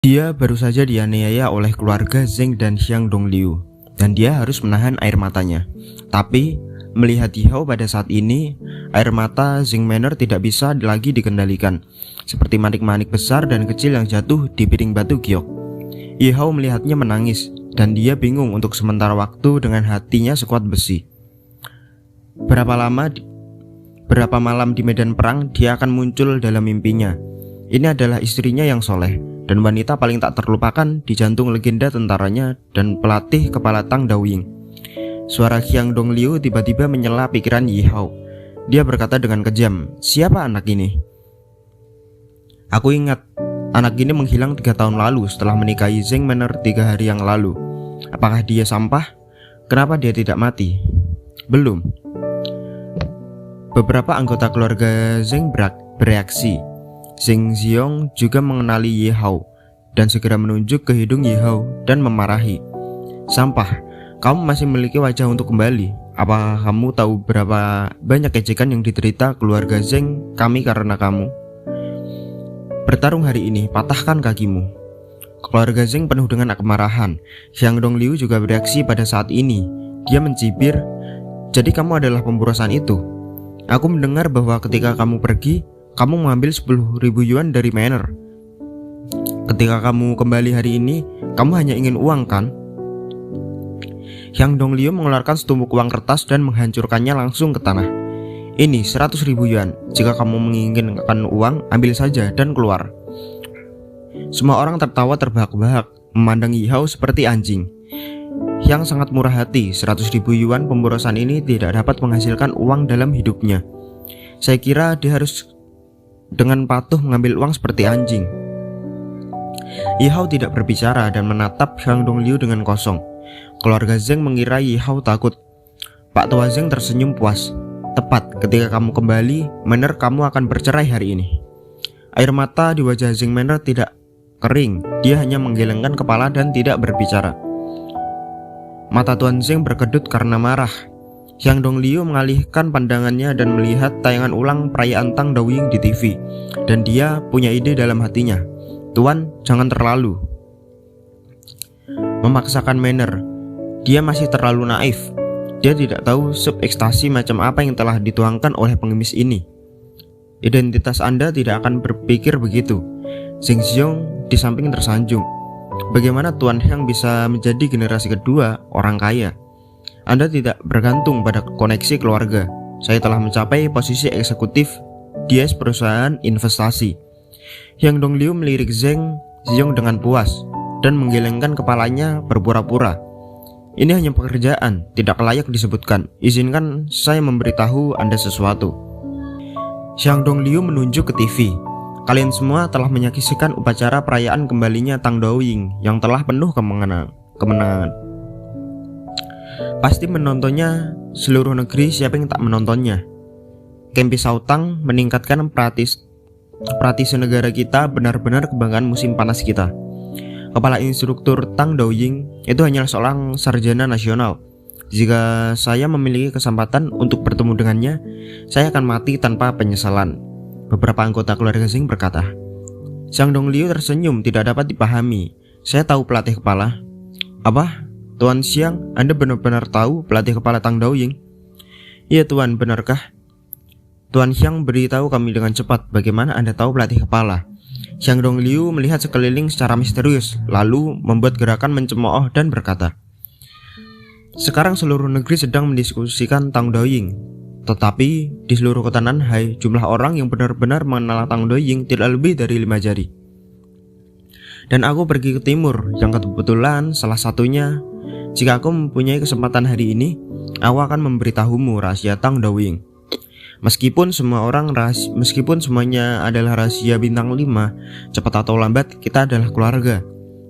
Dia baru saja dianiaya oleh keluarga Zheng dan Xiang Dongliu, dan dia harus menahan air matanya. Tapi, melihat Yihao pada saat ini, air mata Zheng Manor tidak bisa lagi dikendalikan, seperti manik-manik besar dan kecil yang jatuh di piring batu giok. Yihao melihatnya menangis, dan dia bingung untuk sementara waktu dengan hatinya sekuat besi. Berapa malam di medan perang dia akan muncul dalam mimpinya. Ini adalah istrinya yang soleh, dan wanita paling tak terlupakan di jantung legenda tentaranya dan pelatih kepala Tang Daoying. Suara Xiang Dongliu tiba-tiba menyela pikiran Yihao. Dia berkata dengan kejam, "Siapa anak ini?" "Aku ingat, anak ini menghilang 3 tahun lalu setelah menikahi Zheng Manor 3 hari yang lalu. Apakah dia sampah? Kenapa dia tidak mati?" "Belum." Beberapa anggota keluarga Zheng bereaksi. Zheng Xiong juga mengenali Yihao dan segera menunjuk ke hidung Yihao dan memarahi. "Sampah, kamu masih memiliki wajah untuk kembali. Apa kamu tahu berapa banyak ejekan yang diderita keluarga Zheng kami karena kamu? Bertarung hari ini, patahkan kakimu." Keluarga Zheng penuh dengan kemarahan. Xiang Dongliu juga bereaksi pada saat ini. Dia mencibir, "Jadi kamu adalah pemborosan itu? Aku mendengar bahwa ketika kamu pergi, kamu mengambil 10.000 yuan dari Manor. Ketika kamu kembali hari ini, kamu hanya ingin uang, kan?" Xiang Dongliu mengeluarkan setumpuk uang kertas dan menghancurkannya langsung ke tanah. "Ini 100.000 yuan. Jika kamu menginginkan uang, ambil saja dan keluar." Semua orang tertawa terbahak-bahak, memandang Yihao seperti anjing. Yang sangat murah hati, 100.000 yuan pemborosan ini tidak dapat menghasilkan uang dalam hidupnya. Saya kira dia harus dengan patuh mengambil uang seperti anjing. Yihao tidak berbicara dan menatap Xiang Dongliu dengan kosong. Keluarga Zheng mengira Yihao takut. Pak tua Zheng tersenyum puas. "Tepat ketika kamu kembali, Manor kamu akan bercerai hari ini." Air mata di wajah Zheng Manor tidak kering. Dia hanya menggelengkan kepala dan tidak berbicara. Mata Tuan Zheng berkedut karena marah. Xiang Dongliu mengalihkan pandangannya dan melihat tayangan ulang perayaan Tang Daoying di TV. Dan dia punya ide dalam hatinya. "Tuan, jangan terlalu memaksakan Manor. Dia masih terlalu naif. Dia tidak tahu sub ekstasi macam apa yang telah dituangkan oleh pengemis ini. Identitas Anda tidak akan berpikir begitu." Zheng Xiong di samping tersanjung. "Bagaimana Tuan Xiang bisa menjadi generasi kedua orang kaya? Anda tidak bergantung pada koneksi keluarga. Saya telah mencapai posisi eksekutif di perusahaan investasi." Xiang Dongliu melirik Zheng Xiong dengan puas dan menggelengkan kepalanya berpura-pura. "Ini hanya pekerjaan, tidak layak disebutkan. Izinkan saya memberitahu Anda sesuatu." Xiang Dongliu menunjuk ke TV. "Kalian semua telah menyaksikan upacara perayaan kembalinya Tang Daoying yang telah penuh kemenangan. Pasti menontonnya seluruh negeri, siapa yang tak menontonnya? Kempi Sautang meningkatkan praktisi negara kita, benar-benar kebanggaan musim panas kita. Kepala instruktur Tang Daoying itu hanyalah seorang sarjana nasional. Jika saya memiliki kesempatan untuk bertemu dengannya, saya akan mati tanpa penyesalan." Beberapa anggota keluarga Zheng berkata. Xiang Dongliu tersenyum, tidak dapat dipahami. "Saya tahu pelatih kepala." "Apa? Tuan Xiang, Anda benar-benar tahu pelatih kepala Tang Daoying?" "Iya Tuan, benarkah?" "Tuan Xiang, beritahu kami dengan cepat, bagaimana Anda tahu pelatih kepala?" Xiang Dongliu melihat sekeliling secara misterius, lalu membuat gerakan mencemooh dan berkata, "Sekarang seluruh negeri sedang mendiskusikan Tang Daoying. Tetapi di seluruh kota Nanhai, jumlah orang yang benar-benar mengenal Tang Daoying tidak lebih dari 5 jari. Dan aku pergi ke timur, yang kebetulan salah satunya. Jika aku mempunyai kesempatan hari ini, aku akan memberitahumu rahasia Tang Daoying. Meskipun semuanya adalah rahasia bintang 5, cepat atau lambat kita adalah keluarga.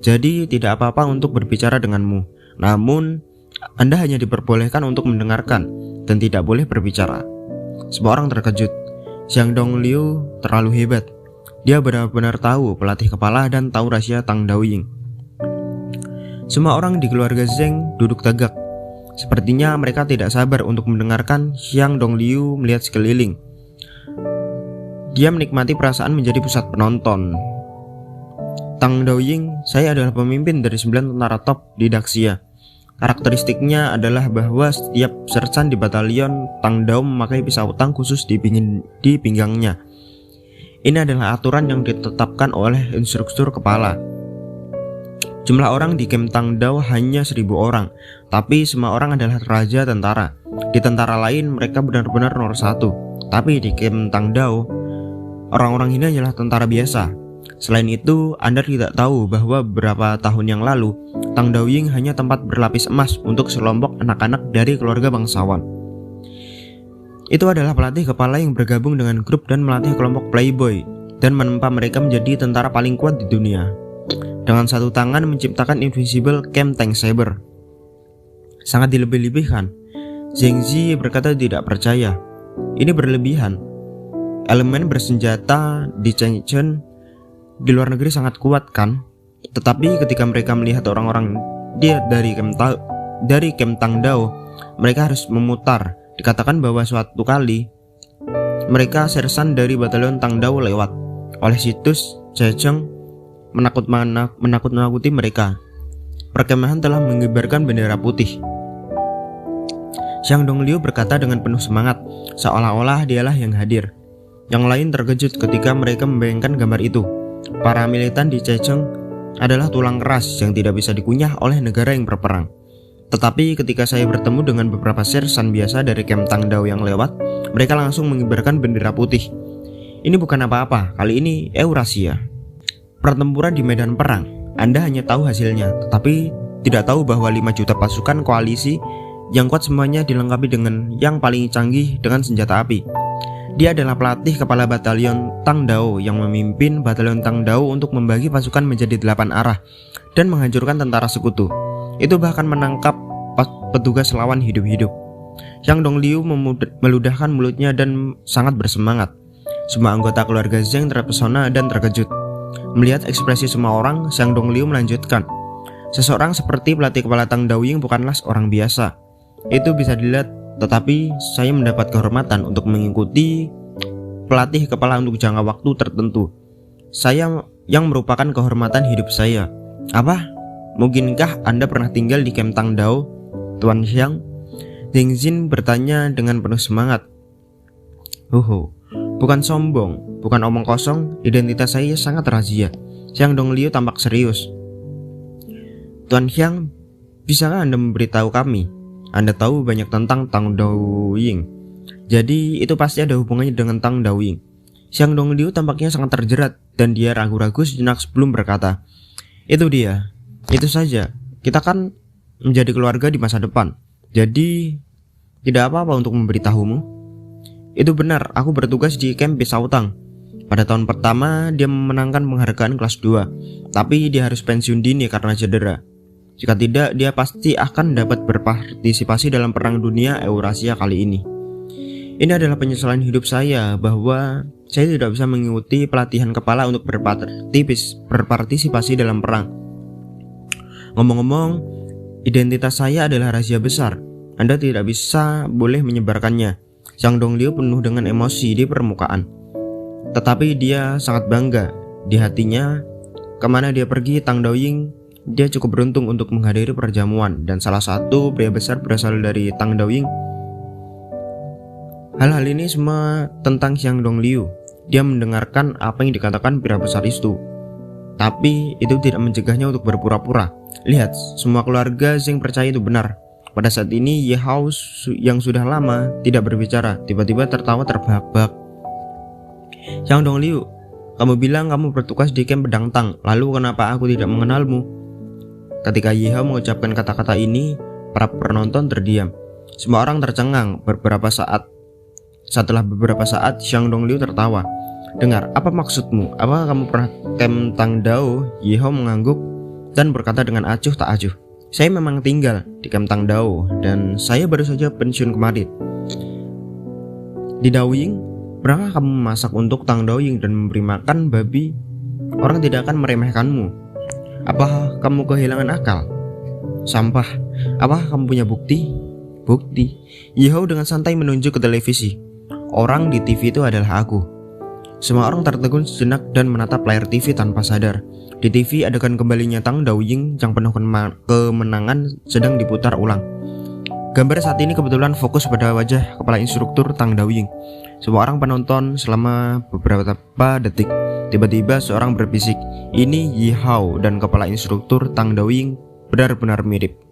Jadi tidak apa-apa untuk berbicara denganmu. Namun Anda hanya diperbolehkan untuk mendengarkan dan tidak boleh berbicara." Semua orang terkejut. Xiang Dongliu terlalu hebat. Dia benar-benar tahu pelatih kepala dan tahu rahasia Tang Daoying. Semua orang di keluarga Zheng duduk tegak. Sepertinya mereka tidak sabar untuk mendengarkan. Xiang Dongliu melihat sekeliling. Dia menikmati perasaan menjadi pusat penonton. Tang Daoying, saya adalah pemimpin dari 9 tentara top di Daxia. Karakteristiknya adalah bahwa setiap sersan di batalion Tang Dao memakai pisau tang khusus di pinggangnya. Ini adalah aturan yang ditetapkan oleh instruktur kepala. Jumlah orang di camp Tang Dao hanya 1.000 orang, tapi semua orang adalah raja tentara. Di tentara lain mereka benar-benar nomor 1, tapi di camp Tang Dao, orang-orang ini adalah tentara biasa. Selain itu, Anda tidak tahu bahwa beberapa tahun yang lalu, Tang Daoying hanya tempat berlapis emas untuk sekelompok anak-anak dari keluarga bangsawan. Itu adalah pelatih kepala yang bergabung dengan grup dan melatih kelompok playboy dan menempa mereka menjadi tentara paling kuat di dunia. Dengan satu tangan menciptakan Invisible Camp Tank Saber. Sangat dilebih-lebihkan. Zheng Zi berkata tidak percaya. Ini berlebihan. Elemen bersenjata di Changchun di luar negeri sangat kuat kan? Tetapi ketika mereka melihat orang-orang dari camp Tang Dao, mereka harus memutar. Dikatakan bahwa suatu kali mereka sersan dari batalion Tang Dao lewat. Oleh situs Zhejiang menakut-nakuti mereka. Perkemahan telah mengibarkan bendera putih. Xiang Dongliu berkata dengan penuh semangat, seolah-olah dialah yang hadir. Yang lain terkejut ketika mereka membayangkan gambar itu. Para militan di Zhejiang adalah tulang keras yang tidak bisa dikunyah oleh negara yang berperang. Tetapi ketika saya bertemu dengan beberapa sersan biasa dari camp Tang Dao yang lewat, mereka langsung mengibarkan bendera putih. Ini bukan apa-apa, kali ini Eurasia. Pertempuran di medan perang, Anda hanya tahu hasilnya, tetapi tidak tahu bahwa 5 juta pasukan koalisi yang kuat semuanya dilengkapi dengan yang paling canggih dengan senjata api. Dia adalah pelatih kepala batalion Tang Dao yang memimpin batalion Tang Dao untuk membagi pasukan menjadi 8 arah dan menghancurkan tentara sekutu. Itu bahkan menangkap petugas lawan hidup-hidup. Xiang Dongliu meludahkan mulutnya dan sangat bersemangat. Semua anggota keluarga Zheng terpesona dan terkejut. Melihat ekspresi semua orang, Xiang Dongliu melanjutkan, seseorang seperti pelatih kepala Tang Daoying bukanlah orang biasa. Itu bisa dilihat. Tetapi saya mendapat kehormatan untuk mengikuti pelatih kepala untuk jangka waktu tertentu. Saya yang merupakan kehormatan hidup saya. Apa? Mungkinkah Anda pernah tinggal di camp Tang Dao, Tuan Xiang? Zheng Jin bertanya dengan penuh semangat. Bukan sombong, bukan omong kosong, identitas saya sangat rahasia. Xiang Dongliu tampak serius. Tuan Xiang, bisakah Anda memberitahu kami? Anda tahu banyak tentang Tang Daoying. Jadi itu pasti ada hubungannya dengan Tang Daoying. Xiang Dongliu tampaknya sangat terjerat dan dia ragu-ragu sejenak sebelum berkata, itu dia, itu saja. Kita kan menjadi keluarga di masa depan. Jadi tidak apa-apa untuk memberitahumu. Itu benar, aku bertugas di camp Pisau Tang. Pada tahun pertama dia memenangkan penghargaan kelas 2, tapi dia harus pensiun dini karena cedera. Jika tidak, dia pasti akan dapat berpartisipasi dalam Perang Dunia Eurasia kali ini. Ini adalah penyesalan hidup saya bahwa saya tidak bisa mengikuti pelatihan kepala untuk berpartisipasi dalam perang. Ngomong-ngomong, identitas saya adalah rahasia besar. Anda tidak boleh menyebarkannya. Xiang Dongliu penuh dengan emosi di permukaan. Tetapi dia sangat bangga. Di hatinya, kemana dia pergi, Tang Daoying, dia cukup beruntung untuk menghadiri perjamuan, dan salah satu pria besar berasal dari Tang Daoying. Hal-hal ini semua tentang Xiang Dongliu. Dia mendengarkan apa yang dikatakan pria besar itu. Tapi itu tidak mencegahnya untuk berpura-pura. Lihat, semua keluarga Zheng percaya itu benar. Pada saat ini, Ye Hao yang sudah lama tidak berbicara, tiba-tiba tertawa terbahak-bahak. Xiang Dongliu, kamu bilang kamu bertugas di camp Pedang Tang, lalu kenapa aku tidak mengenalmu? Ketika Ye Hao mengucapkan kata-kata ini, para penonton terdiam. Semua orang tercengang. Setelah beberapa saat, Xiang Dongliu tertawa. Dengar, apa maksudmu? Apakah kamu pernah camp Tang Dao? Ye Hao mengangguk dan berkata dengan acuh tak acuh. Saya memang tinggal di camp Tang Dao dan saya baru saja pensiun kemarin. Di Daoying, pernahkah kamu memasak untuk Tang Daoying dan memberi makan babi? Orang tidak akan meremehkanmu. Apakah kamu kehilangan akal? Sampah. Apakah kamu punya bukti? Bukti. Ye Hao dengan santai menunjuk ke televisi. Orang di TV itu adalah aku. Semua orang tertegun sejenak dan menatap layar TV tanpa sadar. Di TV, adegan kembalinya Tang Daoying yang penuh kemenangan sedang diputar ulang. Gambar saat ini kebetulan fokus pada wajah kepala instruktur Tang Daoying. Semua orang penonton selama beberapa detik. Tiba-tiba seorang berbisik, "Ini Yi Hao," dan kepala instruktur Tang Daoying benar-benar mirip.